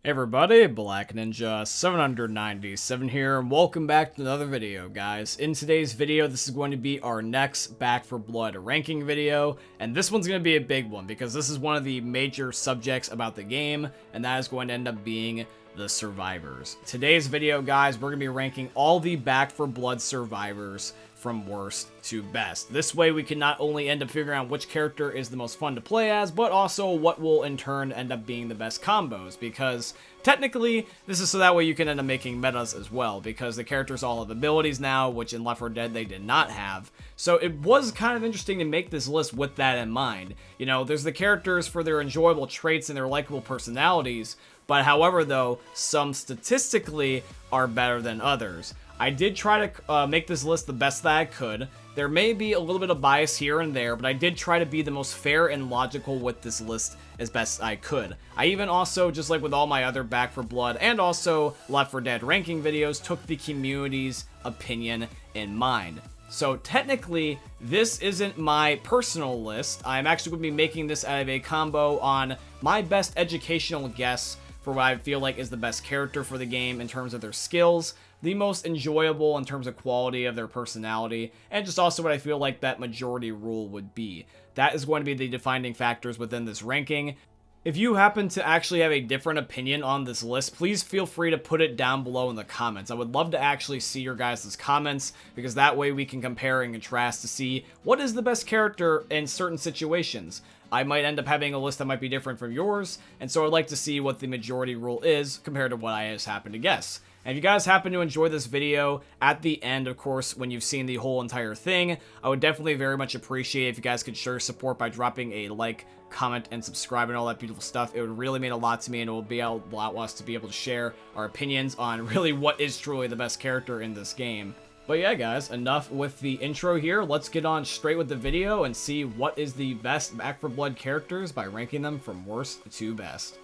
Hey everybody, Black Ninja 797 here, and welcome back to another video, guys. In today's video, this is going to be our next Back 4 Blood ranking video, and this one's going to be a big one because this is one of the major subjects about the game, and that is going to end up being the survivors. Today's video, guys, we're going to be ranking all the Back 4 Blood survivors from worst to best. This way we can not only end up figuring out which character is the most fun to play as, but also what will in turn end up being the best combos, because technically this is so that way you can end up making metas as well, because the characters all have abilities now, which in Left 4 Dead they did not have. So it was kind of interesting to make this list with that in mind. You know, there's the characters for their enjoyable traits and their likable personalities, but however though, some statistically are better than others. I did try to make this list the best that I could. There may be a little bit of bias here and there, but I did try to be the most fair and logical with this list as best I could. I even also, just like with all my other Back 4 Blood and also Left 4 Dead ranking videos, took the community's opinion in mind. So technically, this isn't my personal list. I'm actually going to be making this out of a combo on my best educational guess for what I feel like is the best character for the game in terms of their skills, the most enjoyable in terms of quality of their personality, and just also what I feel like that majority rule would be. That is going to be the defining factors within this ranking. If you happen to actually have a different opinion on this list, please feel free to put it down below in the comments. I would love to actually see your guys' comments, because that way we can compare and contrast to see what is the best character in certain situations. I might end up having a list that might be different from yours, and so I'd like to see what the majority rule is compared to what I just happen to guess. And if you guys happen to enjoy this video, at the end, of course, when you've seen the whole entire thing, I would definitely very much appreciate if you guys could show your support by dropping a like, comment, and subscribe and all that beautiful stuff. It would really mean a lot to me, and it will allow us to be able to share our opinions on really what is truly the best character in this game. But yeah, guys, enough with the intro here. Let's get on straight with the video and see what is the best Back 4 Blood characters by ranking them from worst to best.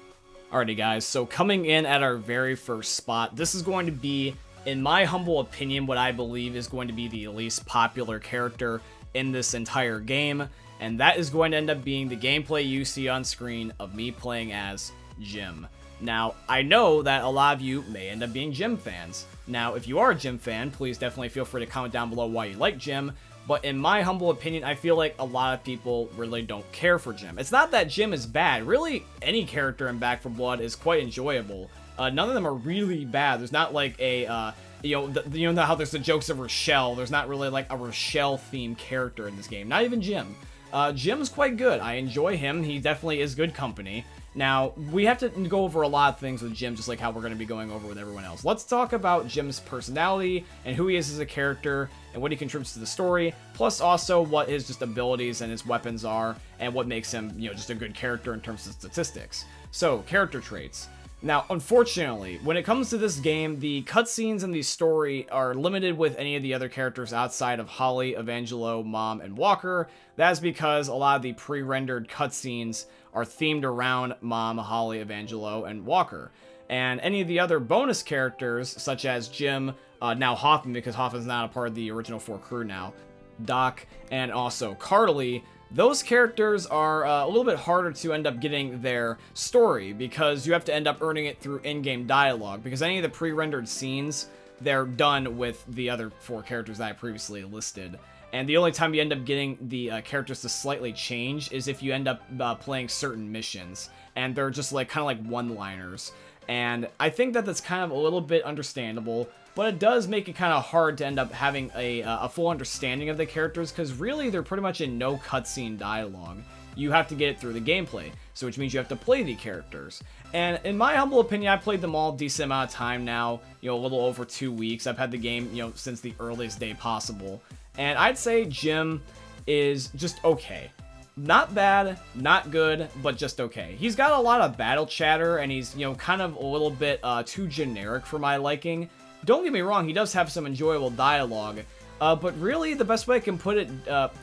Alrighty, guys, so coming in at our very first spot, this is going to be, in my humble opinion, what I believe is going to be the least popular character in this entire game, and that is going to end up being the gameplay you see on screen of me playing as Jim. Now, I know that a lot of you may end up being Jim fans. Now, if you are a Jim fan, please definitely feel free to comment down below why you like Jim. But in my humble opinion, I feel like a lot of people really don't care for Jim. It's not that Jim is bad. Really, any character in Back 4 Blood is quite enjoyable. None of them are really bad. There's not like a, you know how there's the jokes of Rochelle. There's not really like a Rochelle-themed character in this game. Not even Jim. Jim's quite good. I enjoy him. He definitely is good company. Now, we have to go over a lot of things with Jim, just like how we're going to be going over with everyone else. Let's talk about Jim's personality and who he is as a character and what he contributes to the story, plus also what his just abilities and his weapons are and what makes him, you know, just a good character in terms of statistics. So, character traits. Now, unfortunately, when it comes to this game, the cutscenes in the story are limited with any of the other characters outside of Holly, Evangelo, Mom, and Walker. That's because a lot of the pre-rendered cutscenes are themed around Mom, Holly, Evangelo, and Walker. And any of the other bonus characters, such as Jim, now Hoffman, because Hoffman's not a part of the original 4 crew now, Doc, and also Carly, those characters are a little bit harder to end up getting their story, because you have to end up earning it through in-game dialogue, because any of the pre-rendered scenes, they're done with the other 4 characters that I previously listed. And the only time you end up getting the characters to slightly change is if you end up playing certain missions, and they're just like kind of like one-liners. And I think that that's kind of a little bit understandable, but it does make it kind of hard to end up having a full understanding of the characters, because really they're pretty much in no cutscene dialogue. You have to get it through the gameplay, so which means you have to play the characters. And in my humble opinion, I've played them all a decent amount of time now, you know, a little over 2 weeks. I've had the game, you know, since the earliest day possible. And I'd say Jim is just okay. Not bad, not good, but just okay. He's got a lot of battle chatter, and he's, you know, kind of a little bit too generic for my liking. Don't get me wrong, he does have some enjoyable dialogue, but really the best way I can put it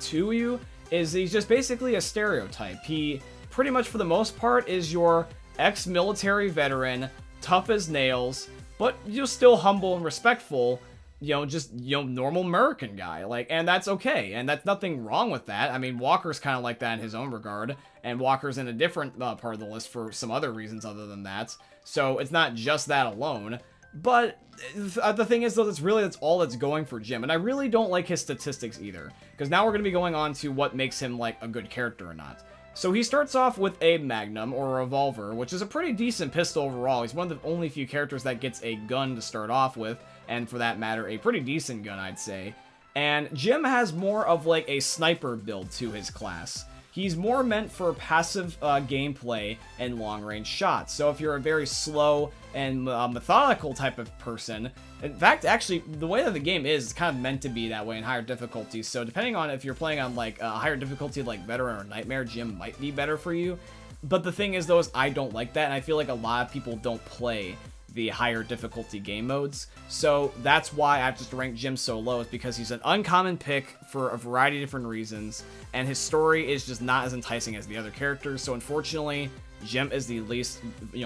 to you is he's just basically a stereotype. He pretty much for the most part is your ex-military veteran, tough as nails, but you're still humble and respectful, just, normal American guy. Like, and that's okay. And that's nothing wrong with that. I mean, Walker's kind of like that in his own regard. And Walker's in a different part of the list for some other reasons other than that. So it's not just that alone. But the thing is, though, that's all that's going for Jim. And I really don't like his statistics either. Because now we're going to be going on to what makes him, like, a good character or not. So he starts off with a Magnum, or a revolver, which is a pretty decent pistol overall. He's one of the only few characters that gets a gun to start off with, and for that matter, a pretty decent gun, I'd say. And Jim has more of like a sniper build to his class. He's more meant for passive gameplay and long-range shots. So if you're a very slow and methodical type of person, in fact, actually, the way that the game is, it's kind of meant to be that way in higher difficulties. So depending on if you're playing on like a higher difficulty like Veteran or Nightmare, Jim might be better for you. But the thing is, though, is I don't like that, and I feel like a lot of people don't play the higher difficulty game modes. So that's why I've just ranked Jim so low, is because he's an uncommon pick for a variety of different reasons, and his story is just not as enticing as the other characters. So unfortunately, Jim is the least,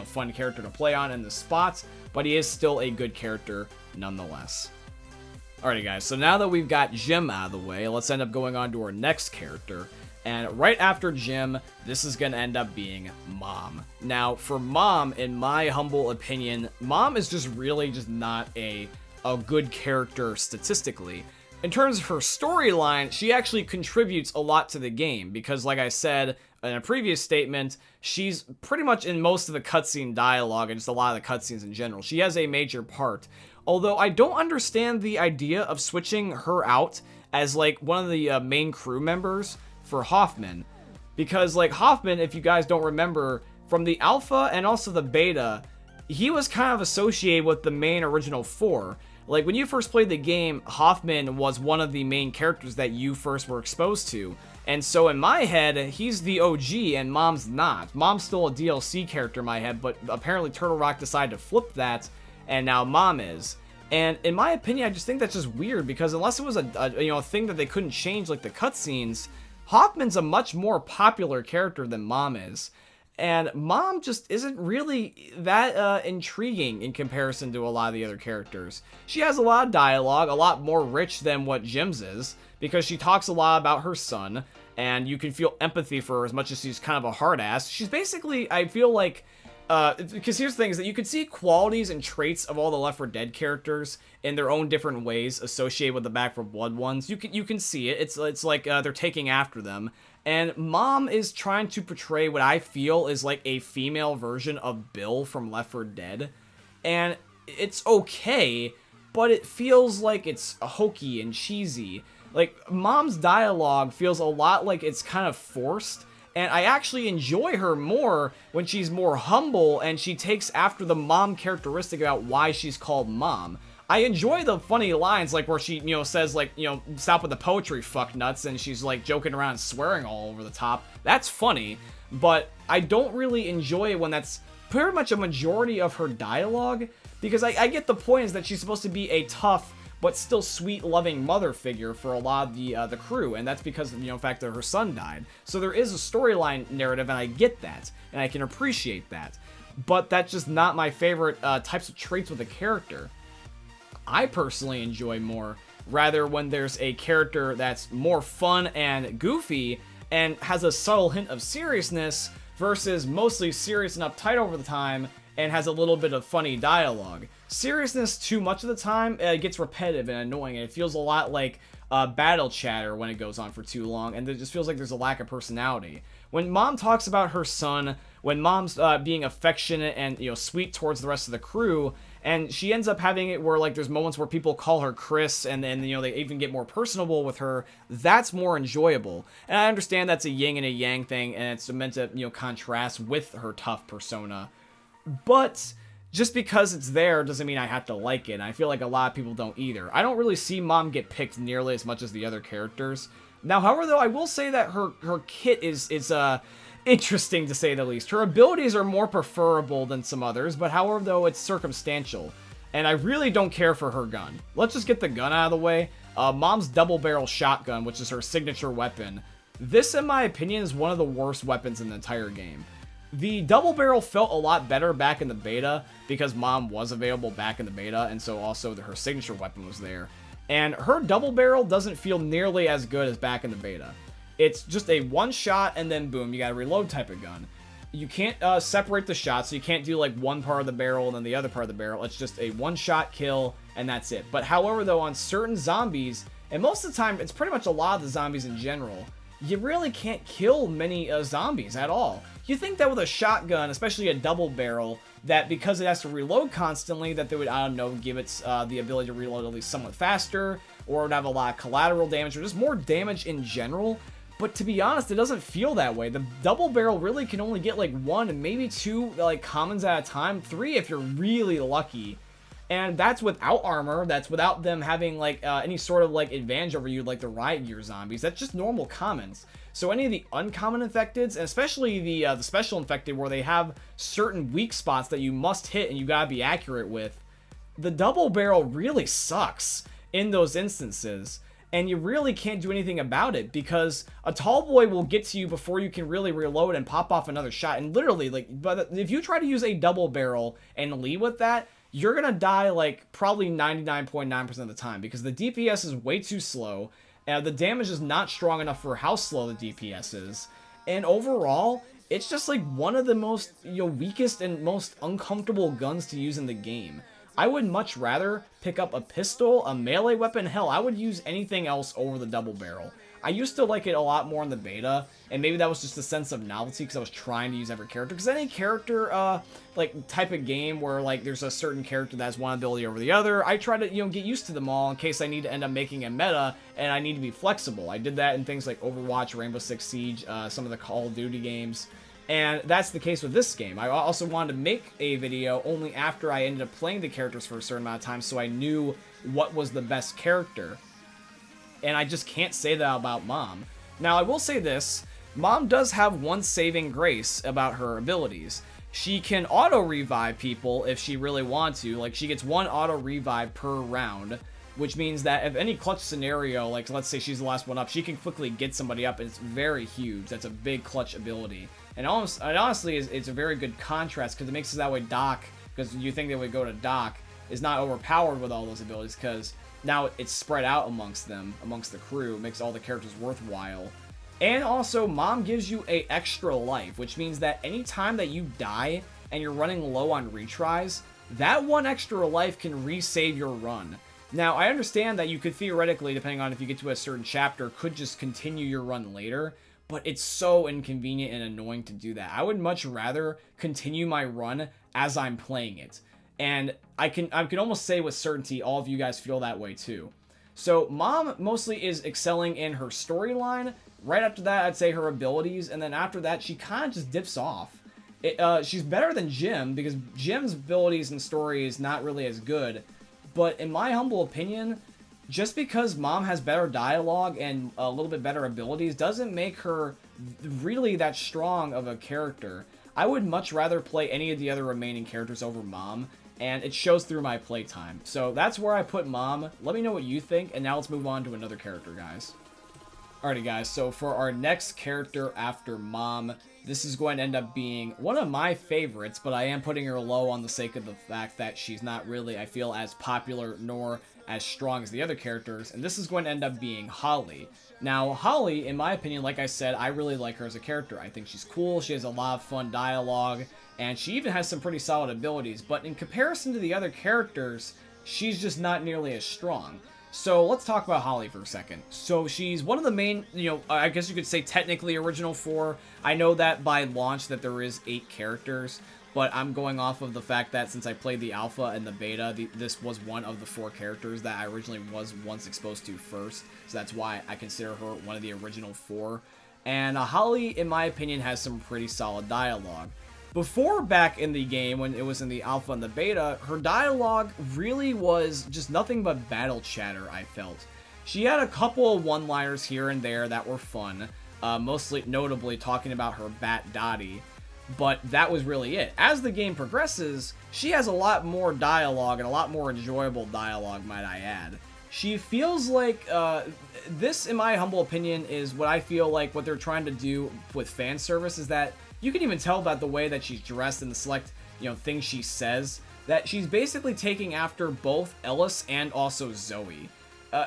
fun character to play on in the spots, but he is still a good character nonetheless. Alrighty guys, so now that we've got Jim out of the way, let's end up going on to our next character. And right after Jim, this is going to end up being Mom. Now, for Mom, in my humble opinion, Mom is just really just not a good character statistically. In terms of her storyline, she actually contributes a lot to the game because, like I said in a previous statement, she's pretty much in most of the cutscene dialogue and just a lot of the cutscenes in general. She has a major part. Although I don't understand the idea of switching her out as like one of the main crew members for Hoffman, because like Hoffman, if you guys don't remember, from the alpha and also the beta, he was kind of associated with the main original four. Like when you first played the game, Hoffman was one of the main characters that you first were exposed to, and so in my head, he's the OG and Mom's not. Mom's still a DLC character in my head, but apparently Turtle Rock decided to flip that, and now Mom is. And in my opinion, I just think that's just weird, because unless it was a thing that they couldn't change, like the cutscenes, Hoffman's a much more popular character than Mom is, and Mom just isn't really that intriguing in comparison to a lot of the other characters. She has a lot of dialogue, a lot more rich than what Jim's is, because she talks a lot about her son, and you can feel empathy for her as much as she's kind of a hard ass. She's basically, I feel like, because here's the thing, is that you can see qualities and traits of all the Left 4 Dead characters in their own different ways associated with the Back 4 Blood ones. You can see it. It's like they're taking after them. And Mom is trying to portray what I feel is like a female version of Bill from Left 4 Dead. And it's okay, but it feels like it's hokey and cheesy. Like, Mom's dialogue feels a lot like it's kind of forced. And I actually enjoy her more when she's more humble and she takes after the Mom characteristic about why she's called Mom. I enjoy the funny lines, like where she, says, like, stop with the poetry, fuck nuts, and she's, like, joking around and swearing all over the top. That's funny, but I don't really enjoy it when that's pretty much a majority of her dialogue, because I get the point is that she's supposed to be a tough but still sweet, loving mother figure for a lot of the crew, and that's because of, the fact that her son died. So there is a storyline narrative, and I get that, and I can appreciate that. But that's just not my favorite types of traits with a character. I personally enjoy more, rather, when there's a character that's more fun and goofy, and has a subtle hint of seriousness, versus mostly serious and uptight over the time, and has a little bit of funny dialogue. Seriousness too much of the time gets repetitive and annoying, and it feels a lot like battle chatter when it goes on for too long, and it just feels like there's a lack of personality. When Mom talks about her son, when Mom's being affectionate and sweet towards the rest of the crew, and she ends up having it where like there's moments where people call her Chris, and then they even get more personable with her, that's more enjoyable. And I understand that's a yin and a yang thing, and it's meant to contrast with her tough persona. But just because it's there doesn't mean I have to like it, and I feel like a lot of people don't either. I don't really see Mom get picked nearly as much as the other characters. Now, however, though, I will say that her kit is interesting, to say the least. Her abilities are more preferable than some others, but however, though, it's circumstantial. And I really don't care for her gun. Let's just get the gun out of the way. Mom's double-barrel shotgun, which is her signature weapon. This, in my opinion, is one of the worst weapons in the entire game. The double barrel felt a lot better back in the beta because Mom was available back in the beta, and so also her signature weapon was there. And her double barrel doesn't feel nearly as good as back in the beta. It's just a one shot and then boom, you gotta reload type of gun. You can't separate the shots, so you can't do like one part of the barrel and then the other part of the barrel. It's just a one shot kill and that's it. But however though, on certain zombies, and most of the time it's pretty much a lot of the zombies in general, you really can't kill many zombies at all. You think that with a shotgun, especially a double barrel, that because it has to reload constantly, that they would, I don't know, give it the ability to reload at least somewhat faster, or it would have a lot of collateral damage, or just more damage in general. But to be honest, it doesn't feel that way. The double barrel really can only get like one and maybe two like commons at a time, 3 if you're really lucky. And that's without armor, that's without them having like any sort of like advantage over you like the riot gear zombies. That's just normal commons. So any of the uncommon infecteds, and especially the special infected where they have certain weak spots that you must hit and you gotta be accurate with, the double barrel really sucks in those instances. And you really can't do anything about it because a tall boy will get to you before you can really reload and pop off another shot. And literally, like, but if you try to use a double barrel and lead with that, you're gonna die like probably 99.9% of the time because the DPS is way too slow. The damage is not strong enough for how slow the DPS is. And overall, it's just like one of the most, weakest and most uncomfortable guns to use in the game. I would much rather pick up a pistol, a melee weapon, hell, I would use anything else over the double barrel. I used to like it a lot more in the beta, and maybe that was just a sense of novelty because I was trying to use every character. Because any character, like, type of game where, like, there's a certain character that has one ability over the other, I try to, get used to them all in case I need to end up making a meta, and I need to be flexible. I did that in things like Overwatch, Rainbow Six Siege, some of the Call of Duty games. And that's the case with this game. I also wanted to make a video only after I ended up playing the characters for a certain amount of time so I knew what was the best character. And I just can't say that about Mom. Now, I will say this. Mom does have one saving grace about her abilities. She can auto-revive people if she really wants to. Like, she gets one auto-revive per round, which means that if any clutch scenario, like let's say she's the last one up, she can quickly get somebody up, and it's very huge. That's a big clutch ability. And honestly, it's a very good contrast, because it makes it that way Doc, because you think they would go to Doc, is not overpowered with all those abilities, because now it's spread out amongst them, amongst the crew, makes all the characters worthwhile. And also, Mom gives you a extra life, which means that any time that you die, and you're running low on retries, that one extra life can resave your run. Now, I understand that you could theoretically, depending on if you get to a certain chapter, could just continue your run later, but it's so inconvenient and annoying to do that. I would much rather continue my run as I'm playing it. And I can almost say with certainty all of you guys feel that way too. So Mom mostly is excelling in her storyline. Right after that, I'd say her abilities, and then after that, she kind of just dips off. She's better than Jim, because Jim's abilities and story is not really as good. But in my humble opinion, just because Mom has better dialogue and a little bit better abilities doesn't make her really that strong of a character. I would much rather play any of the other remaining characters over Mom, and it shows through my playtime. So that's where I put Mom. Let me know what you think, and now let's move on to another character, guys. Alrighty, guys, so for our next character after Mom, this is going to end up being one of my favorites, but I am putting her low on the sake of the fact that she's not really, I feel, as popular nor as strong as the other characters, and this is going to end up being Holly. Now, Holly, in my opinion, like I said, I really like her as a character. I think she's cool, she has a lot of fun dialogue, and she even has some pretty solid abilities, but in comparison to the other characters, she's just not nearly as strong. So let's talk about Holly for a second. So she's one of the main, I guess you could say technically original 4. I know that by launch that there is 8 characters, but I'm going off of the fact that since I played the alpha and the beta, this was one of the 4 characters that I originally was once exposed to first. So that's why I consider her one of the original 4. And Holly, in my opinion, has some pretty solid dialogue. Before, back in the game, when it was in the alpha and the beta, her dialogue really was just nothing but battle chatter, I felt. She had a couple of one-liners here and there that were fun, mostly notably talking about her Bat Dottie, but that was really it. As the game progresses, she has a lot more dialogue, and a lot more enjoyable dialogue, might I add. She feels like, this, in my humble opinion, is what I feel like what they're trying to do with fan service, is that you can even tell by the way that she's dressed and the select, things she says, that she's basically taking after both Ellis and also Zoe.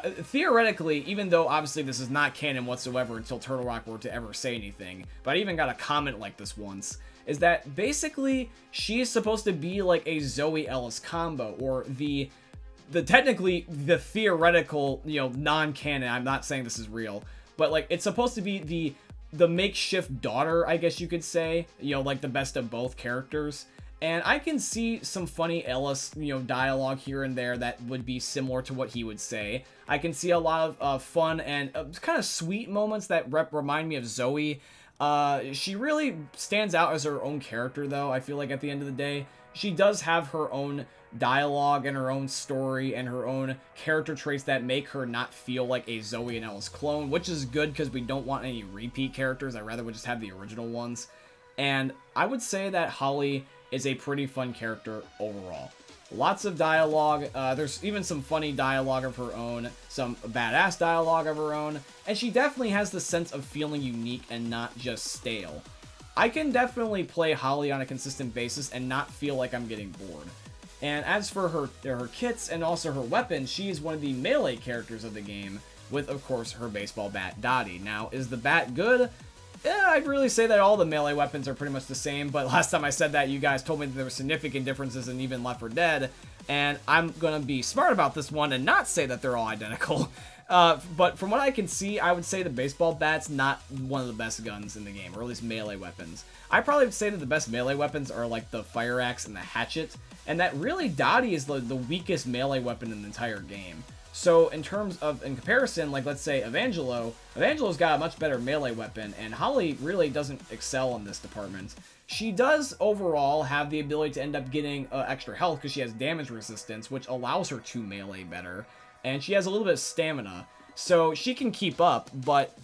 Theoretically, even though obviously this is not canon whatsoever until Turtle Rock were to ever say anything, but I even got a comment like this once, is that basically she is supposed to be like a Zoe Ellis combo, or the technically the theoretical, non-canon, I'm not saying this is real, but like it's supposed to be the makeshift daughter, I guess you could say, like the best of both characters. And I can see some funny Ellis, dialogue here and there that would be similar to what he would say. I can see a lot of fun and kind of sweet moments that remind me of Zoe. She really stands out as her own character, though. I feel like at the end of the day, she does have her own dialogue and her own story and her own character traits that make her not feel like a Zoe and Ellis clone, which is good because we don't want any repeat characters. I rather would just have the original ones. And I would say that Holly is a pretty fun character overall. Lots of dialogue, there's even some funny dialogue of her own, some badass dialogue of her own, and she definitely has the sense of feeling unique and not just stale. I can definitely play Holly on a consistent basis and not feel like I'm getting bored. And as for her kits and also her weapons, she is one of the melee characters of the game, with of course her baseball bat Dottie. Now, is the bat good? I'd really say that all the melee weapons are pretty much the same, but last time I said that, you guys told me that there were significant differences in even Left 4 Dead, and I'm gonna be smart about this one and not say that they're all identical. But from what I can see, I would say the baseball bat's not one of the best guns in the game, or at least melee weapons. I probably would say that the best melee weapons are like the fire axe and the hatchet, and that really Dottie is the weakest melee weapon in the entire game. So in comparison, like let's say Evangelo's got a much better melee weapon, and Holly really doesn't excel in this department. She does overall have the ability to end up getting extra health because she has damage resistance, which allows her to melee better, and she has a little bit of stamina, so she can keep up, but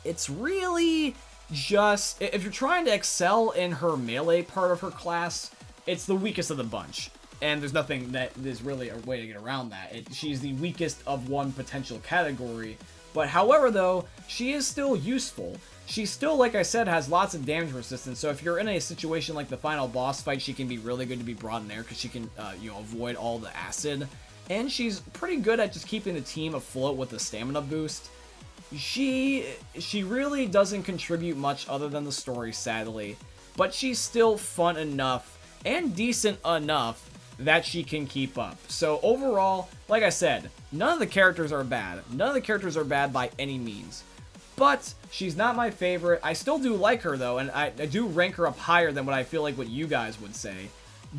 it's really just, if you're trying to excel in her melee part of her class, it's the weakest of the bunch. And there's nothing that is really a way to get around that. She's the weakest of one potential category. But however, though, she is still useful. She still, like I said, has lots of damage resistance. So if you're in a situation like the final boss fight, she can be really good to be brought in there because she can, avoid all the acid. And she's pretty good at just keeping the team afloat with the stamina boost. She really doesn't contribute much other than the story, sadly. But she's still fun enough and decent enough that she can keep up. So overall, like I said, none of the characters are bad. None of the characters are bad by any means. But she's not my favorite. I still do like her though, and I do rank her up higher than what I feel like what you guys would say.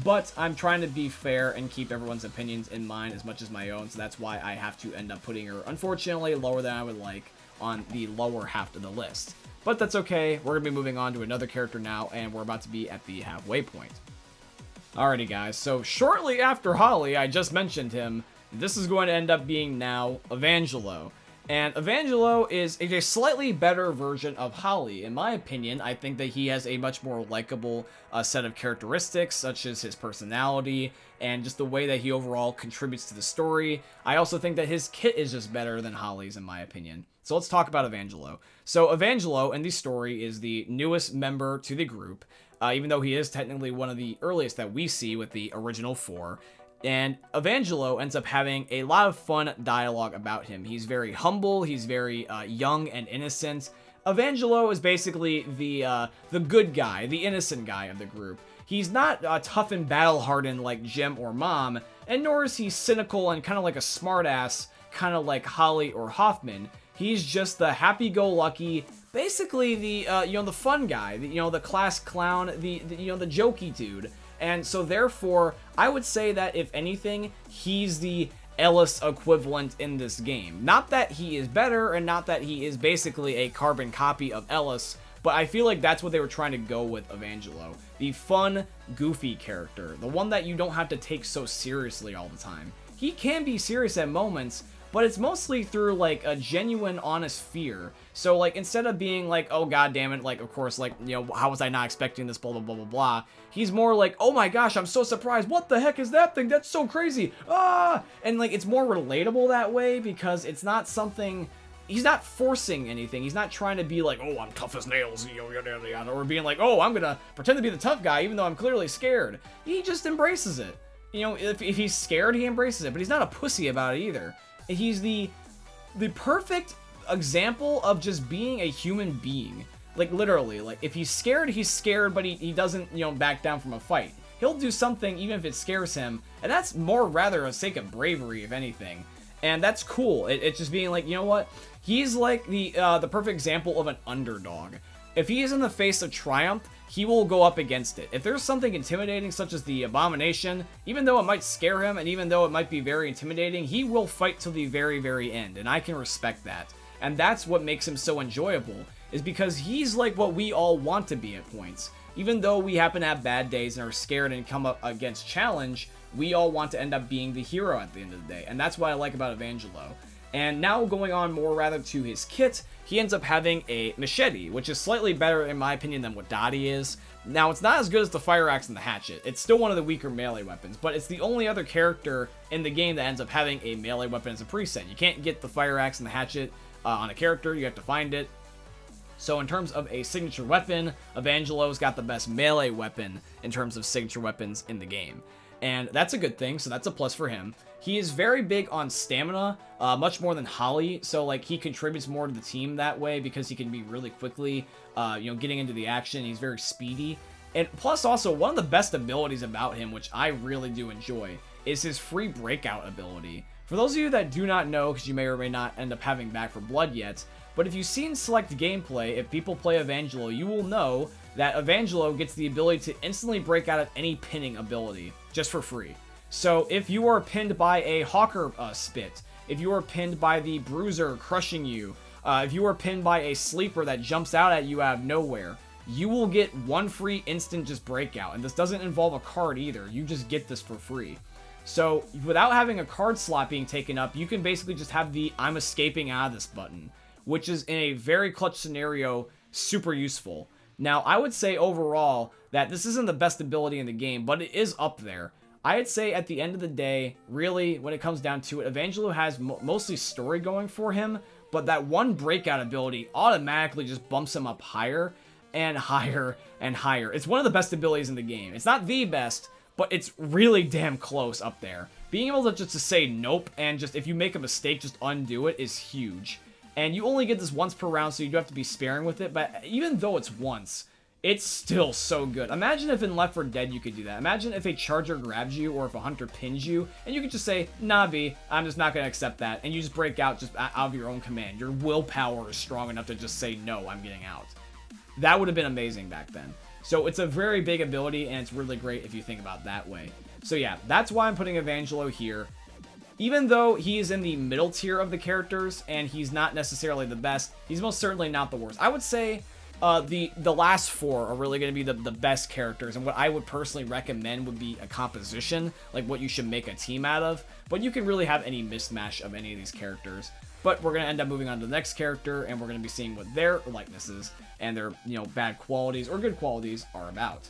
But I'm trying to be fair and keep everyone's opinions in mind as much as my own, so that's why I have to end up putting her, unfortunately, lower than I would like on the lower half of the list. But that's okay. We're going to be moving on to another character now, and we're about to be at the halfway point. Alrighty guys, so shortly after Holly, I just mentioned him, this is going to end up being now Evangelo. And Evangelo is a slightly better version of Holly. In my opinion, I think that he has a much more likable set of characteristics, such as his personality, and just the way that he overall contributes to the story. I also think that his kit is just better than Holly's, in my opinion. So let's talk about Evangelo. So Evangelo in the story is the newest member to the group, even though he is technically one of the earliest that we see with the original 4. And Evangelo ends up having a lot of fun dialogue about him. He's very humble, he's very young and innocent. Evangelo is basically the good guy, the innocent guy of the group. He's not tough and battle-hardened like Jim or Mom, and nor is he cynical and kind of like a smartass, kind of like Holly or Hoffman. He's just the happy-go-lucky, basically the the fun guy, the class clown, the jokey dude. And so therefore, I would say that if anything, he's the Ellis equivalent in this game. Not that he is better, and not that he is basically a carbon copy of Ellis, but I feel like that's what they were trying to go with Evangelo. The fun, goofy character. The one that you don't have to take so seriously all the time. He can be serious at moments, but it's mostly through, like, a genuine, honest fear. So, like, instead of being like, oh, god damn it, like, of course, like, how was I not expecting this, blah, blah, blah, blah, blah. He's more like, oh my gosh, I'm so surprised. What the heck is that thing? That's so crazy. Ah! And, like, it's more relatable that way because it's not something... he's not forcing anything. He's not trying to be like, oh, I'm tough as nails, or being like, oh, I'm gonna pretend to be the tough guy even though I'm clearly scared. He just embraces it. You know, if he's scared, he embraces it, but he's not a pussy about it either. He's the perfect example of just being a human being. Like, literally, like, if he's scared, but he doesn't, you know, back down from a fight. He'll do something even if it scares him, and that's more rather a sake of bravery, if anything. And that's cool. It's just being like, you know what? He's like the perfect example of an underdog. If he is in the face of triumph, he will go up against it. If there's something intimidating, such as the abomination, even though it might scare him, and even though it might be very intimidating, he will fight till the very, very end, and I can respect that. And that's what makes him so enjoyable, is because he's like what we all want to be at points. Even though we happen to have bad days and are scared and come up against challenge, we all want to end up being the hero at the end of the day, and that's what I like about Evangelo. And now going on more rather to his kit, he ends up having a machete, which is slightly better in my opinion than what Dottie is. Now, it's not as good as the fire axe and the hatchet. It's still one of the weaker melee weapons, but it's the only other character in the game that ends up having a melee weapon as a preset. You can't get the fire axe and the hatchet on a character, you have to find it. So in terms of a signature weapon, Evangelo's got the best melee weapon in terms of signature weapons in the game. And that's a good thing, so that's a plus for him. He is very big on stamina, much more than Holly, so like he contributes more to the team that way because he can be really quickly, you know, getting into the action. He's very speedy. And plus also, one of the best abilities about him, which I really do enjoy, is his free breakout ability. For those of you that do not know, because you may or may not end up having Back 4 Blood yet, but if you've seen select gameplay, if people play Evangelo, you will know that Evangelo gets the ability to instantly break out of any pinning ability, just for free. So if you are pinned by a Hawker spit, if you are pinned by the Bruiser crushing you, if you are pinned by a Sleeper that jumps out at you out of nowhere, you will get one free instant just breakout. And this doesn't involve a card either, you just get this for free. So without having a card slot being taken up, you can basically just have the I'm escaping out of this button, which is in a very clutch scenario super useful. Now, I would say overall that this isn't the best ability in the game, but it is up there. I'd say at the end of the day, really, when it comes down to it, Evangelo has mostly story going for him, but that one breakout ability automatically just bumps him up higher and higher and higher. It's one of the best abilities in the game. It's not the best, but it's really damn close up there. Being able to just to say nope, and just if you make a mistake, just undo it is huge. And you only get this once per round, so you do have to be sparing with it, but even though it's once, it's still so good. Imagine if in Left 4 Dead you could do that. Imagine if a charger grabs you, or if a hunter pins you, and you could just say, nah, B, I'm just not going to accept that, and you just break out just out of your own command. Your willpower is strong enough to just say, no, I'm getting out. That would have been amazing back then. So it's a very big ability, and it's really great if you think about it that way. So yeah, that's why I'm putting Evangelo here. Even though he is in the middle tier of the characters, and he's not necessarily the best, he's most certainly not the worst. I would say the last four are really going to be the best characters, and what I would personally recommend would be a composition, like what you should make a team out of, but you can really have any mismatch of any of these characters. But we're going to end up moving on to the next character, and we're going to be seeing what their likenesses and their, you know, bad qualities or good qualities are about.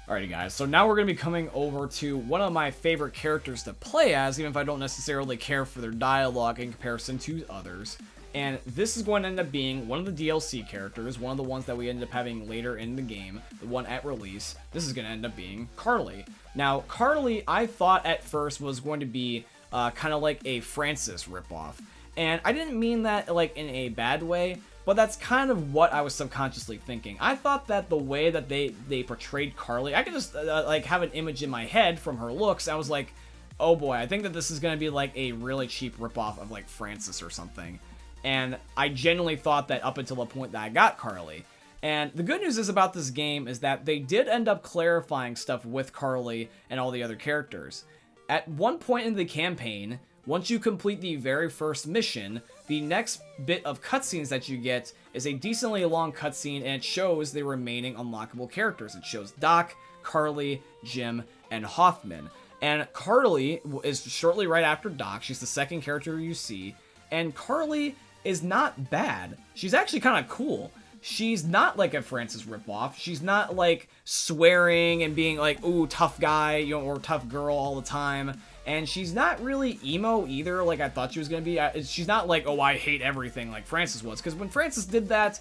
Alrighty guys, so now we're going to be coming over to one of my favorite characters to play as, even if I don't necessarily care for their dialogue in comparison to others. And this is going to end up being one of the DLC characters, one of the ones that we ended up having later in the game, the one at release. This is going to end up being Carly. Now, Carly, I thought at first was going to be kind of like a Francis ripoff. And I didn't mean that like in a bad way, but that's kind of what I was subconsciously thinking. I thought that the way that they portrayed Carly, I could just like have an image in my head from her looks. I was like, oh boy, I think that this is going to be like a really cheap ripoff of like Francis or something. And I genuinely thought that up until the point that I got Carly. And the good news is about this game is that they did end up clarifying stuff with Carly and all the other characters. At one point in the campaign, once you complete the very first mission, the next bit of cutscenes that you get is a decently long cutscene, and it shows the remaining unlockable characters. It shows Doc, Carly, Jim, and Hoffman. And Carly is shortly right after Doc. She's the second character you see. And Carly is not bad. She's actually kind of cool. She's not like a Francis ripoff. She's not like swearing and being like, ooh, tough guy, you know, or tough girl all the time. And she's not really emo either, like I thought she was going to be. She's not like, oh, I hate everything like Francis was. Because when Francis did that,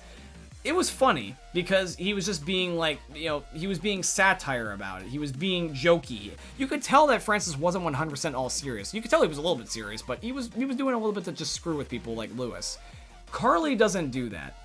it was funny because he was just being like, you know, he was being satire about it. He was being jokey. You could tell that Francis wasn't 100% all serious. You could tell he was a little bit serious, but he was doing a little bit to just screw with people like Lewis. Carly doesn't do that.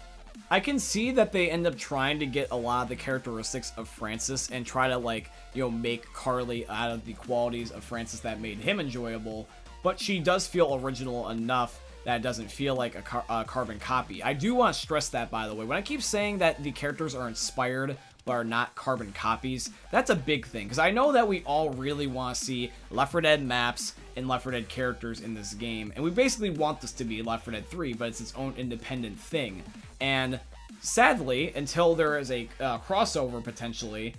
I can see that they end up trying to get a lot of the characteristics of Francis and try to, like, you know, make Carly out of the qualities of Francis that made him enjoyable, but she does feel original enough that it doesn't feel like a carbon copy. I do want to stress that, by the way. When I keep saying that the characters are inspired but are not carbon copies, that's a big thing, because I know that we all really want to see Left 4 Dead maps and Left 4 Dead characters in this game, and we basically want this to be Left 4 Dead 3, but it's its own independent thing. And sadly, until there is a crossover potentially,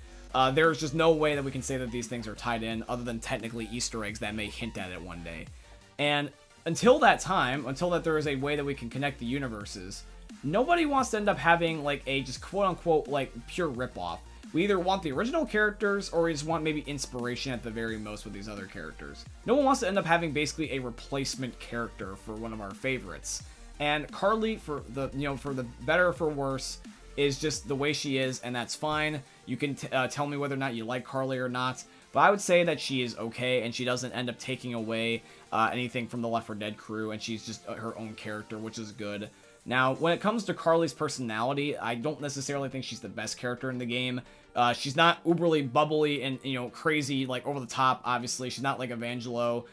there's just no way that we can say that these things are tied in other than technically Easter eggs that may hint at it one day. And until that time, until that there is a way that we can connect the universes, nobody wants to end up having like a just quote-unquote like pure ripoff. We either want the original characters or we just want maybe inspiration at the very most with these other characters. No one wants to end up having basically a replacement character for one of our favorites. And Carly, for the, you know, for the better or for worse, is just the way she is, and that's fine. You can tell me whether or not you like Carly or not, but I would say that she is okay, and she doesn't end up taking away anything from the Left 4 Dead crew, and she's just her own character, which is good. Now, when it comes to Carly's personality, I don't necessarily think she's the best character in the game. She's not uberly bubbly and, you know, crazy, like, over the top, obviously. She's not like Evangelo.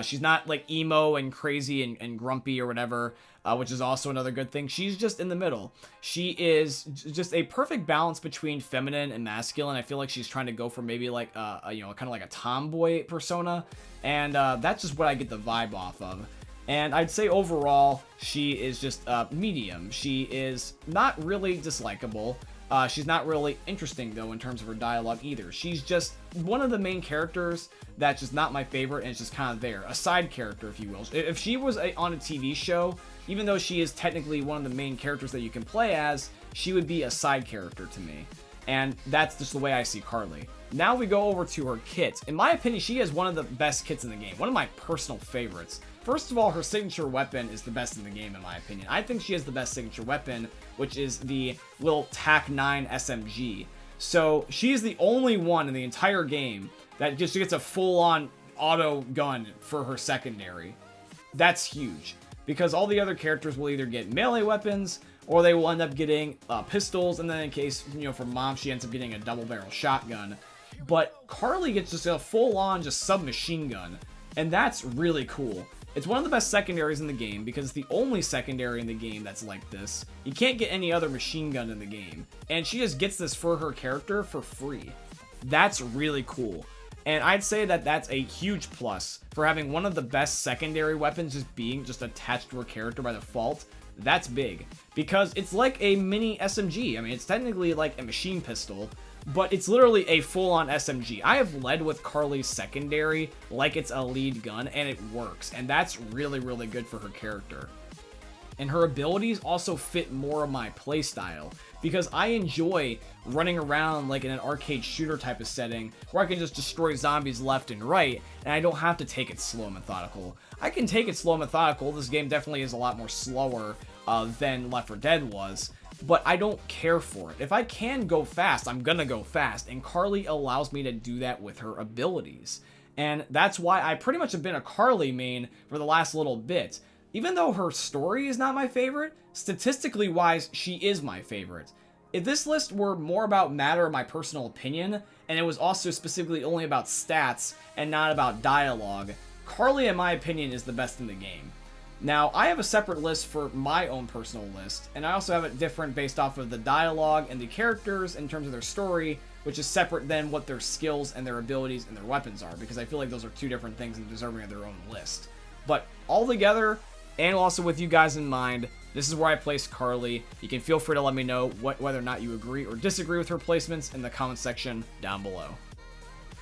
She's not like emo and crazy and grumpy or whatever, which is also another good thing. She's just in the middle. She is just a perfect balance between feminine and masculine. I feel like she's trying to go for maybe like you know, kind of like a tomboy persona, and that's just what I get the vibe off of. And I'd say overall, she is just medium. She is not really dislikable. She's not really interesting, though, in terms of her dialogue either. She's just one of the main characters that's just not my favorite, and it's just kind of there. A side character, if you will. If she was on a TV show, even though she is technically one of the main characters that you can play as, she would be a side character to me. And that's just the way I see Carly. Now we go over to her kit. In my opinion, she is one of the best kits in the game. One of my personal favorites. First of all, her signature weapon is the best in the game, in my opinion. I think she has the best signature weapon, which is the little TAC-9 SMG. So she's the only one in the entire game that just gets a full-on auto gun for her secondary. That's huge, because all the other characters will either get melee weapons, or they will end up getting pistols, and then in case, you know, for Mom, she ends up getting a double-barrel shotgun. But Carly gets just a full-on just submachine gun, and that's really cool. It's one of the best secondaries in the game because it's the only secondary in the game that's like this. You can't get any other machine gun in the game. And she just gets this for her character for free. That's really cool. And I'd say that that's a huge plus for having one of the best secondary weapons just being just attached to her character by default. That's big because it's like a mini SMG. I mean, it's technically like a machine pistol, but it's literally a full-on SMG. I have led with Carly's secondary like it's a lead gun, and it works. And that's really, really good for her character. And her abilities also fit more of my playstyle, because I enjoy running around like in an arcade shooter type of setting where I can just destroy zombies left and right, and I don't have to take it slow and methodical. I can take it slow and methodical. This game definitely is a lot more slower than Left 4 Dead was, but I don't care for it. If I can go fast, I'm gonna go fast, and Carly allows me to do that with her abilities. And that's why I pretty much have been a Carly main for the last little bit. Even though her story is not my favorite, statistically wise, she is my favorite. If this list were more about matter of my personal opinion, and it was also specifically only about stats and not about dialogue, Carly, in my opinion, is the best in the game. Now, I have a separate list for my own personal list, and I also have it different based off of the dialogue and the characters in terms of their story, which is separate than what their skills and their abilities and their weapons are, because I feel like those are two different things and deserving of their own list. But all together, and also with you guys in mind, this is where I placed Carly. You can feel free to let me know whether or not you agree or disagree with her placements in the comment section down below.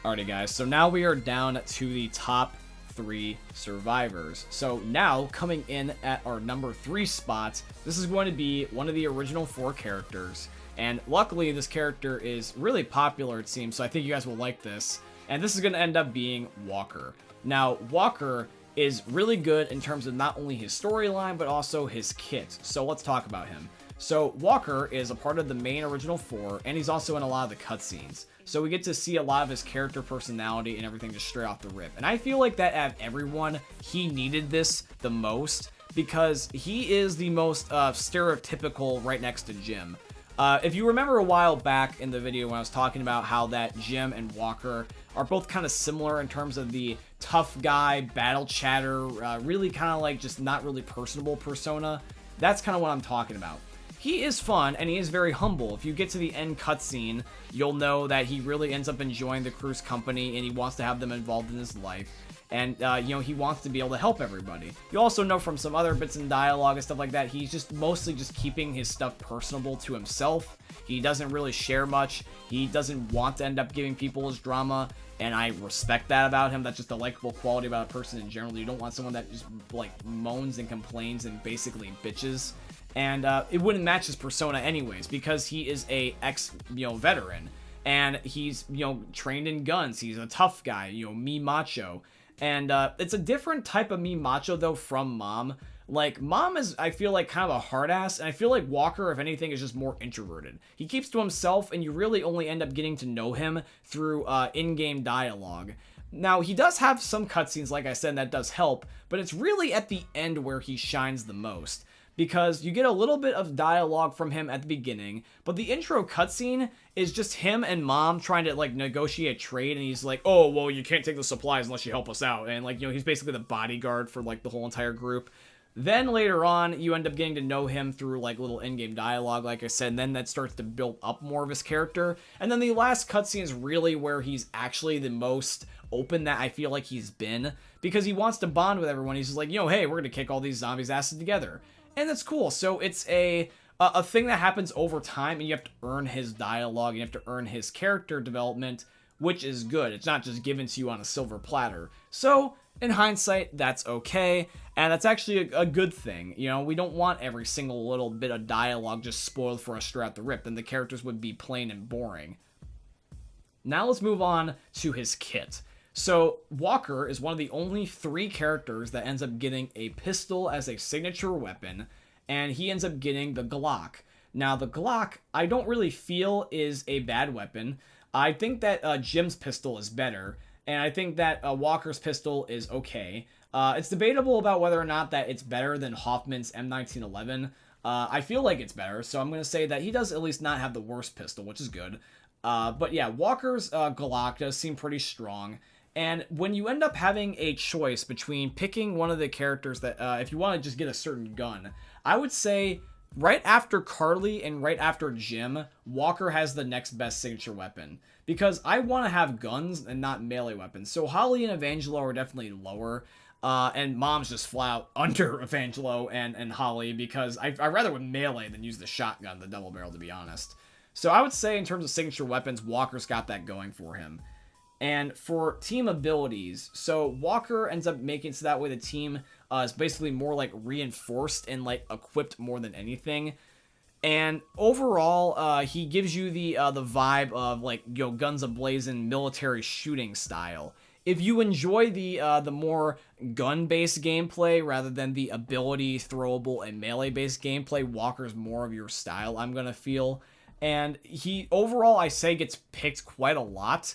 Alrighty guys, so now we are down to the top 3 survivors. So now, coming in at our number 3 spot, this is going to be one of the original 4 characters. And luckily, this character is really popular, it seems, so I think you guys will like this. And this is going to end up being Walker. Now, Walker is really good in terms of not only his storyline, but also his kit. So let's talk about him. So Walker is a part of the main original 4, and he's also in a lot of the cutscenes. So we get to see a lot of his character personality and everything just straight off the rip. And I feel like that out of everyone, he needed this the most, because he is the most stereotypical right next to Jim. If you remember a while back in the video when I was talking about how that Jim and Walker are both kind of similar in terms of the tough guy, battle chatter, really kind of like just not really personable persona, that's kind of what I'm talking about. He is fun, and he is very humble. If you get to the end cutscene, you'll know that he really ends up enjoying the crew's company, and he wants to have them involved in his life. And, you know, he wants to be able to help everybody. You also know from some other bits in dialogue and stuff like that, he's just mostly just keeping his stuff personable to himself. He doesn't really share much. He doesn't want to end up giving people his drama, and I respect that about him. That's just a likable quality about a person in general. You don't want someone that just, like, moans and complains and basically bitches. And it wouldn't match his persona anyways, because he is a veteran, and he's, trained in guns. He's a tough guy, me macho. And it's a different type of me macho, though, from Mom. Like, Mom is, I feel like, kind of a hard ass, and I feel like Walker, if anything, is just more introverted. He keeps to himself, and you really only end up getting to know him through in-game dialogue. Now, he does have some cutscenes, like I said, that does help, but it's really at the end where he shines the most. Because you get a little bit of dialogue from him at the beginning, but the intro cutscene is just him and Mom trying to, like, negotiate trade, and he's like, oh, well, you can't take the supplies unless you help us out, and, like, he's basically the bodyguard for, like, the whole entire group. Then later on, you end up getting to know him through, like, little in-game dialogue, like I said, and then that starts to build up more of his character, and then the last cutscene is really where he's actually the most open that I feel like he's been, because he wants to bond with everyone. He's just like, hey, we're gonna kick all these zombies' asses together. And that's cool. So it's a thing that happens over time, and you have to earn his dialogue, you have to earn his character development, which is good. It's not just given to you on a silver platter. So, in hindsight, that's okay, and that's actually a good thing. We don't want every single little bit of dialogue just spoiled for us straight out the rip, then the characters would be plain and boring. Now let's move on to his kit. So, Walker is one of the only 3 characters that ends up getting a pistol as a signature weapon, and he ends up getting the Glock. Now, the Glock, I don't really feel is a bad weapon. I think that Jim's pistol is better, and I think that Walker's pistol is okay. It's debatable about whether or not that it's better than Hoffman's M1911. I feel like it's better, so I'm going to say that he does at least not have the worst pistol, which is good. But yeah, Walker's Glock does seem pretty strong. And when you end up having a choice between picking one of the characters that, if you want to just get a certain gun, I would say right after Carly and right after Jim, Walker has the next best signature weapon. Because I want to have guns and not melee weapons. So Holly and Evangelo are definitely lower. And Mom's just flat out under Evangelo and Holly, because I'd rather with melee than use the shotgun, the double barrel, to be honest. So I would say in terms of signature weapons, Walker's got that going for him. And for team abilities, so Walker ends up making so that way the team is basically more like reinforced and like equipped more than anything. And overall, he gives you the vibe of like guns a-blazing military shooting style. If you enjoy the more gun-based gameplay rather than the ability, throwable, and melee-based gameplay, Walker's more of your style, I'm gonna feel. And he overall, I say, gets picked quite a lot.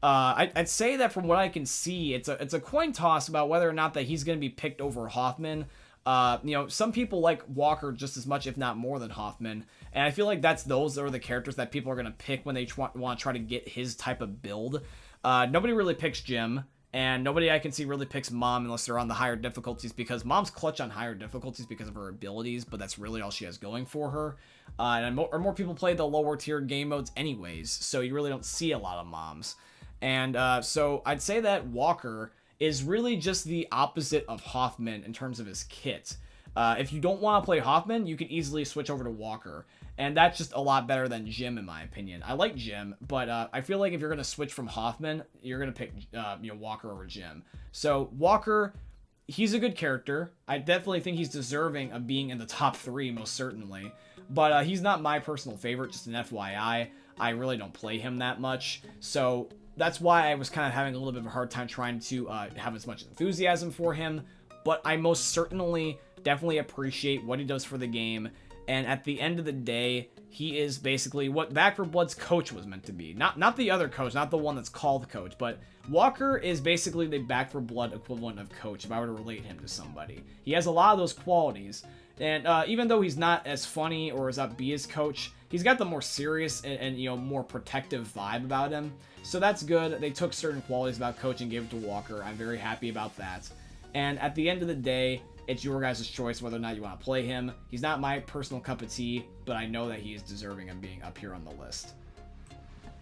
I'd say that from what I can see, it's a coin toss about whether or not that he's going to be picked over Hoffman. Some people like Walker just as much, if not more, than Hoffman, and I feel like those are the characters that people are going to pick when they want to try to get his type of build. Nobody really picks Jim, and nobody I can see really picks Mom unless they're on the higher difficulties, because Mom's clutch on higher difficulties because of her abilities, but that's really all she has going for her. And more people play the lower tier game modes anyways, so you really don't see a lot of Moms. And so I'd say that Walker is really just the opposite of Hoffman in terms of his kit. If you don't want to play Hoffman, you can easily switch over to Walker. And that's just a lot better than Jim, in my opinion. I like Jim, but I feel like if you're going to switch from Hoffman, you're going to pick Walker over Jim. So Walker, he's a good character. I definitely think he's deserving of being in the top 3, most certainly. But he's not my personal favorite, just an FYI. I really don't play him that much. So that's why I was kind of having a little bit of a hard time trying to have as much enthusiasm for him. But I most certainly definitely appreciate what he does for the game. And at the end of the day, he is basically what Back 4 Blood's coach was meant to be. Not the other coach, not the one that's called coach, but Walker is basically the Back 4 Blood equivalent of coach, if I were to relate him to somebody. He has a lot of those qualities. And even though he's not as funny or as upbeat as coach, he's got the more serious and you know, more protective vibe about him. So that's good. They took certain qualities about coach and gave it to Walker. I'm very happy about that. And at the end of the day, it's your guys' choice whether or not you want to play him. He's not my personal cup of tea, but I know that he is deserving of being up here on the list.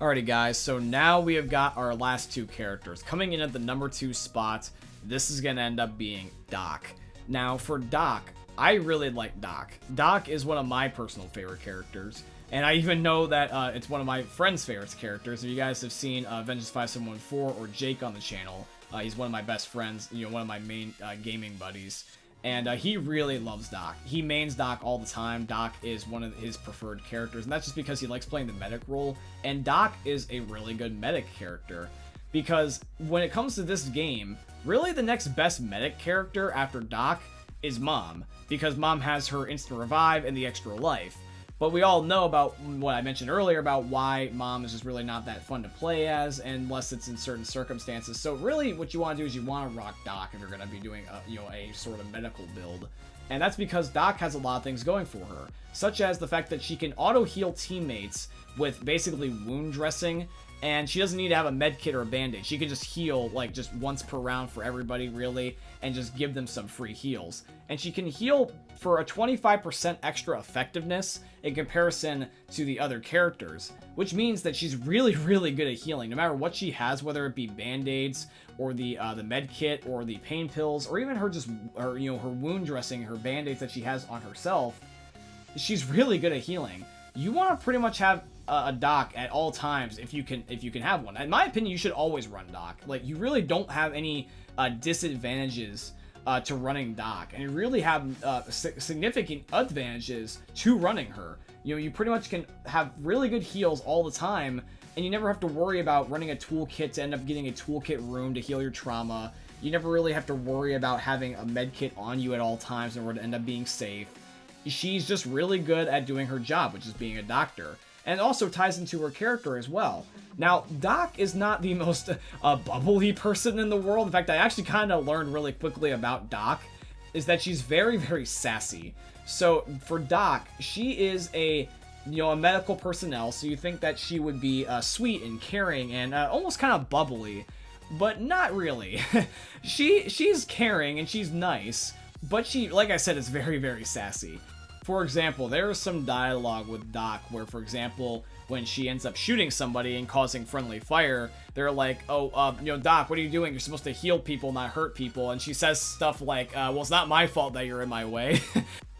Alrighty guys, so now we have got our last two characters. Coming in at the number 2 spot, this is going to end up being Doc. Now for Doc, I really like Doc. Doc is one of my personal favorite characters, and I even know that it's one of my friends' favorite characters. If you guys have seen Vengeance 5714 or Jake on the channel, he's one of my best friends, you know, one of my main gaming buddies. And he really loves Doc. He mains Doc all the time. Doc is one of his preferred characters, and that's just because he likes playing the medic role. And Doc is a really good medic character, because when it comes to this game, really the next best medic character after Doc is Mom, because Mom has her instant revive and the extra life. But we all know about what I mentioned earlier about why Mom is just really not that fun to play as, unless it's in certain circumstances. So really what you want to do is you want to rock Doc if you're going to be doing a sort of medical build. And that's because Doc has a lot of things going for her, such as the fact that she can auto-heal teammates with basically wound dressing, and she doesn't need to have a med kit or a band-aid. She can just heal like just once per round for everybody really, and just give them some free heals. And she can heal for a 25% extra effectiveness in comparison to the other characters, which means that she's really, really good at healing. No matter what she has, whether it be band-aids or the med kit or the pain pills, or even her wound dressing, her band-aids that she has on herself, she's really good at healing. You want to pretty much have a Doc at all times if you can have one. In my opinion, you should always run Doc. Like, you really don't have any disadvantages to running Doc, and you really have significant advantages to running her. You know, you pretty much can have really good heals all the time, and you never have to worry about running a toolkit to end up getting a toolkit room to heal your trauma. You never really have to worry about having a med kit on you at all times in order to end up being safe. She's just really good at doing her job, which is being a doctor. And it also ties into her character as well. Now, Doc is not the most bubbly person in the world. In fact, I actually kind of learned really quickly about Doc, is that she's very, very sassy. So for Doc, she is a medical personnel, so you think that she would be sweet and caring and almost kind of bubbly, but not really. She's caring and she's nice, but she, like I said, is very, very sassy. For example, there is some dialogue with Doc where, for example, when she ends up shooting somebody and causing friendly fire, they're like, oh, Doc, what are you doing? You're supposed to heal people, not hurt people. And she says stuff like, well, it's not my fault that you're in my way.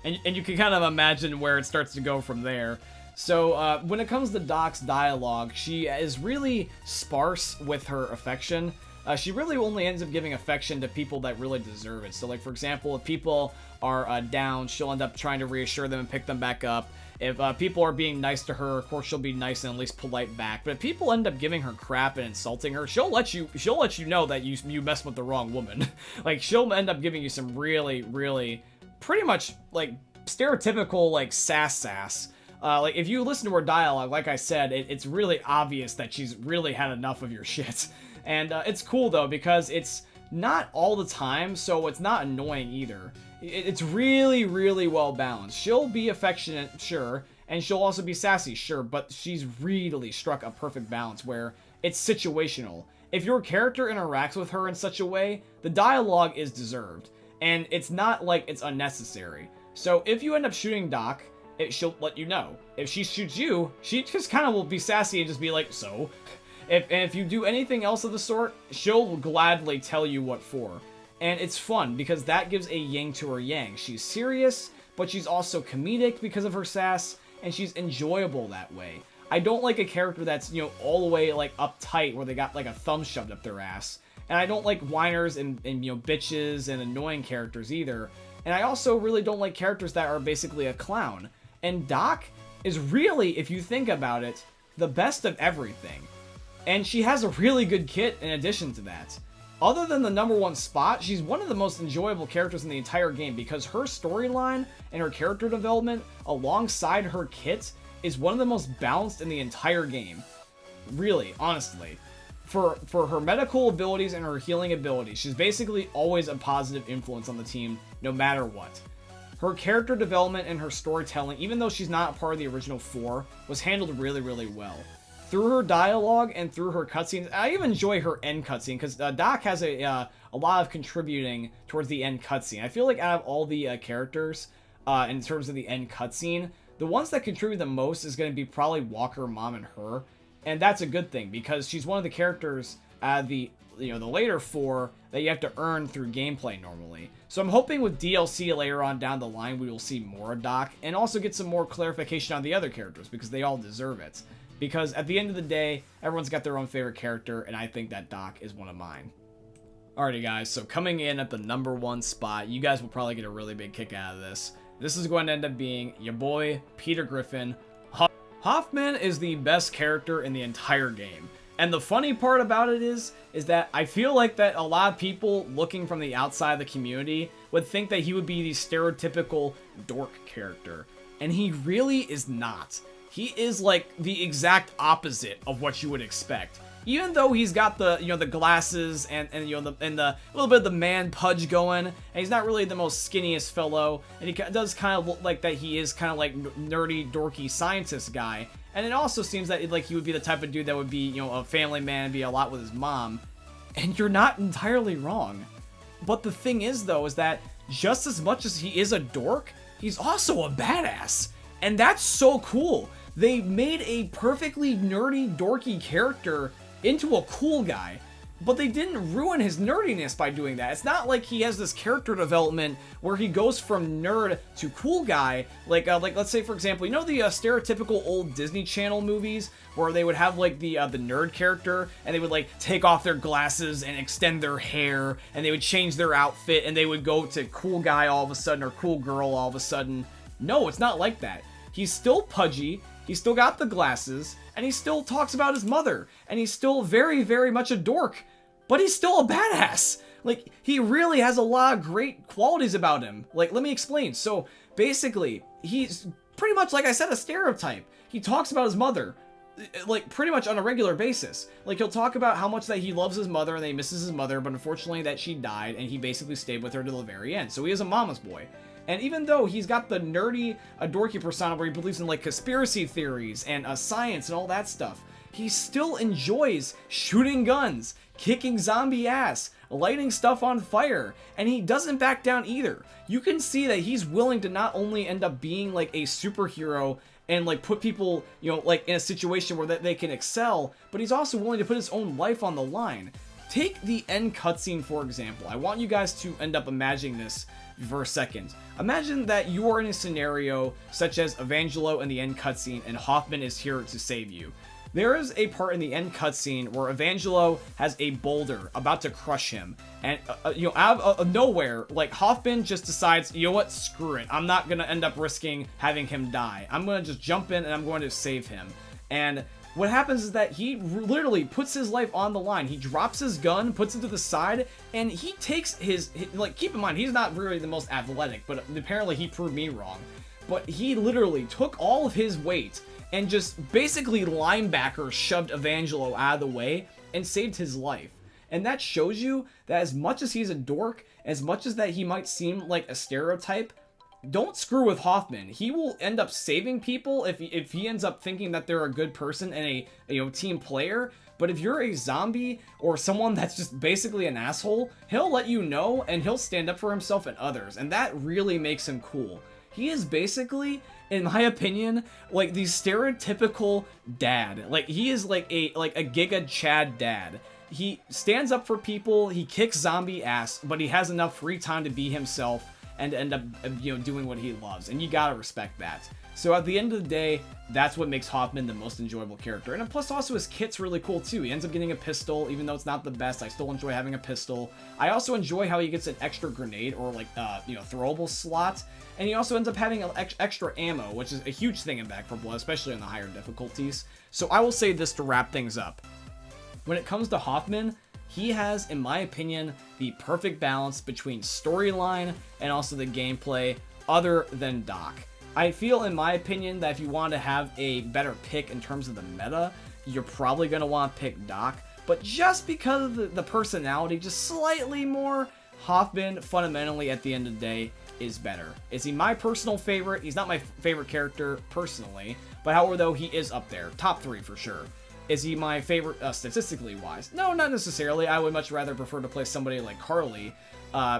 and you can kind of imagine where it starts to go from there. So when it comes to Doc's dialogue, she is really sparse with her affection. She really only ends up giving affection to people that really deserve it. So, like, for example, if people are down, she'll end up trying to reassure them and pick them back up. If people are being nice to her, of course, she'll be nice and at least polite back. But if people end up giving her crap and insulting her, she'll let you know that you messed with the wrong woman. Like, she'll end up giving you some really, really, pretty much, like, stereotypical, like, sass. Like, if you listen to her dialogue, like I said, it's really obvious that she's really had enough of your shit. And it's cool, though, because it's not all the time, so it's not annoying either. It's really, really well balanced. She'll be affectionate, sure, and she'll also be sassy, sure, but she's really struck a perfect balance where it's situational. If your character interacts with her in such a way, the dialogue is deserved, and it's not like it's unnecessary. So if you end up shooting Doc, she'll let you know. If she shoots you, she just kind of will be sassy and just be like, so? If you do anything else of the sort, she'll gladly tell you what for. And it's fun, because that gives a yin to her yang. She's serious, but she's also comedic because of her sass, and she's enjoyable that way. I don't like a character that's, all the way, like, uptight, where they got, like, a thumb shoved up their ass. And I don't like whiners and bitches and annoying characters either. And I also really don't like characters that are basically a clown. And Doc is really, if you think about it, the best of everything. And she has a really good kit in addition to that. Other than the number 1 spot, she's one of the most enjoyable characters in the entire game because her storyline and her character development alongside her kit is one of the most balanced in the entire game. Really, honestly. For her medical abilities and her healing abilities, she's basically always a positive influence on the team, no matter what. Her character development and her storytelling, even though she's not a part of the original 4, was handled really, really well. Through her dialogue and through her cutscenes, I even enjoy her end cutscene, because Doc has a lot of contributing towards the end cutscene. I feel like out of all the characters, in terms of the end cutscene, the ones that contribute the most is going to be probably Walker, Mom, and her. And that's a good thing, because she's one of the characters the later 4 that you have to earn through gameplay normally. So I'm hoping with DLC later on down the line we will see more of Doc, and also get some more clarification on the other characters, because they all deserve it. Because at the end of the day, everyone's got their own favorite character, and I think that Doc is one of mine. Alrighty guys, so coming in at the number 1 spot, you guys will probably get a really big kick out of this. This is going to end up being your boy, Peter Griffin. Hoffman is the best character in the entire game. And the funny part about it is that I feel like that a lot of people looking from the outside of the community would think that he would be the stereotypical dork character. And he really is not. He is like the exact opposite of what you would expect. Even though he's got the the glasses and the little bit of the man pudge going, and he's not really the most skinniest fellow, and he does kind of look like that he is kind of like nerdy, dorky scientist guy. And it also seems that like he would be the type of dude that would be a family man and be a lot with his mom. And you're not entirely wrong. But the thing is though, is that just as much as he is a dork, he's also a badass. And that's so cool. They made a perfectly nerdy, dorky character into a cool guy, but they didn't ruin his nerdiness by doing that. It's not like he has this character development where he goes from nerd to cool guy. Like let's say for example, the stereotypical old Disney Channel movies where they would have like the nerd character, and they would like take off their glasses and extend their hair, and they would change their outfit, and they would go to cool guy all of a sudden, or cool girl all of a sudden. No, it's not like that. He's still pudgy. He's still got the glasses, and he still talks about his mother, and he's still very, very much a dork, but he's still a badass. Like, he really has a lot of great qualities about him. Like, let me explain. So, basically, he's pretty much, like I said, a stereotype. He talks about his mother, like, pretty much on a regular basis. Like, he'll talk about how much that he loves his mother and that he misses his mother, but unfortunately that she died, and he basically stayed with her to the very end. So he is a mama's boy. And even though he's got the nerdy, dorky persona where he believes in like conspiracy theories and science and all that stuff, he still enjoys shooting guns, kicking zombie ass, lighting stuff on fire, and he doesn't back down either. You can see that he's willing to not only end up being like a superhero and like put people, like in a situation where they can excel, but he's also willing to put his own life on the line. Take the end cutscene, for example. I want you guys to end up imagining this for a second. Imagine that you are in a scenario such as Evangelo in the end cutscene, and Hoffman is here to save you. There is a part in the end cutscene where Evangelo has a boulder about to crush him, and out of nowhere, like Hoffman just decides, you know what, screw it. I'm not gonna end up risking having him die. I'm gonna just jump in and I'm going to save him. And what happens is that he literally puts his life on the line. He drops his gun, puts it to the side, and he takes his like, keep in mind, he's not really the most athletic, but apparently he proved me wrong. But he literally took all of his weight and just basically linebacker shoved Evangelo out of the way and saved his life. And that shows you that as much as he's a dork, as much as that he might seem like a stereotype, don't screw with Hoffman. He will end up saving people if he ends up thinking that they're a good person and a team player. But if you're a zombie or someone that's just basically an asshole, he'll let you know and he'll stand up for himself and others. And that really makes him cool. He is basically, in my opinion, like the stereotypical dad. Like, he is like a Giga Chad dad. He stands up for people, he kicks zombie ass, but he has enough free time to be himself and to end up, doing what he loves. And you gotta respect that. So at the end of the day, that's what makes Hoffman the most enjoyable character. And plus also his kit's really cool too. He ends up getting a pistol, even though it's not the best. I still enjoy having a pistol. I also enjoy how he gets an extra grenade or like, throwable slot. And he also ends up having extra ammo, which is a huge thing in Back 4 Blood, especially in the higher difficulties. So I will say this to wrap things up. When it comes to Hoffman, he has, in my opinion, the perfect balance between storyline and also the gameplay other than Doc. I feel, in my opinion, that if you want to have a better pick in terms of the meta, you're probably going to want to pick Doc. But just because of the personality, just slightly more, Hoffman, fundamentally, at the end of the day, is better. Is he my personal favorite? He's not my favorite character personally, but however, though, he is up there. Top 3 for sure. Is he my favorite statistically wise? No, not necessarily. I would much rather prefer to play somebody like Carly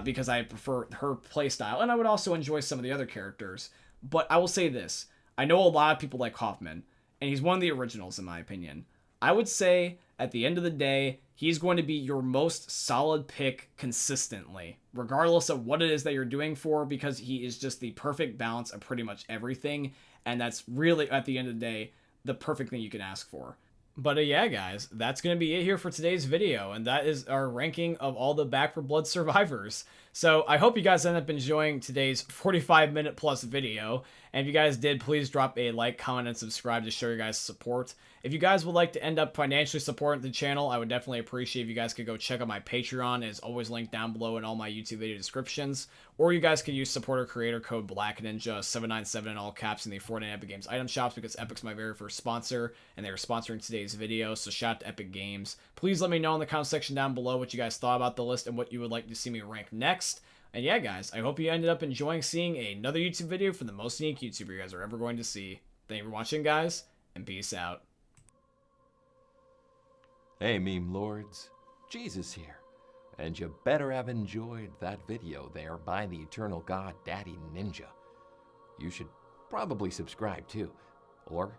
because I prefer her playstyle, and I would also enjoy some of the other characters. But I will say this. I know a lot of people like Hoffman, and he's one of the originals in my opinion. I would say, at the end of the day, he's going to be your most solid pick consistently, regardless of what it is that you're doing for, because he is just the perfect balance of pretty much everything, and that's really, at the end of the day, the perfect thing you can ask for. But yeah, guys, that's going to be it here for today's video, and that is our ranking of all the Back 4 Blood survivors. So I hope you guys end up enjoying today's 45-minute plus video, and if you guys did, please drop a like, comment, and subscribe to show your guys' support. If you guys would like to end up financially supporting the channel, I would definitely appreciate if you guys could go check out my Patreon. It's always linked down below in all my YouTube video descriptions. Or you guys could use supporter creator code BlackNinja797 in all caps in the Fortnite Epic Games item shops, because Epic's my very first sponsor, and they are sponsoring today's video, so shout out to Epic Games. Please let me know in the comment section down below what you guys thought about the list and what you would like to see me rank next. And yeah, guys, I hope you ended up enjoying seeing another YouTube video from the most unique YouTuber you guys are ever going to see. Thank you for watching, guys, and peace out. Hey meme lords, Jesus here, and you better have enjoyed that video there by the eternal god Daddy Ninja. You should probably subscribe too, or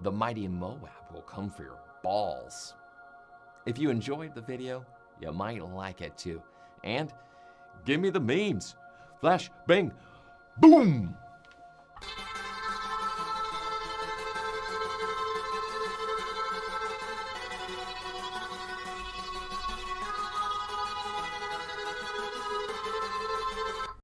the mighty Moab will come for your balls. If you enjoyed the video, you might like it too, and give me the memes. Flash, bang, boom!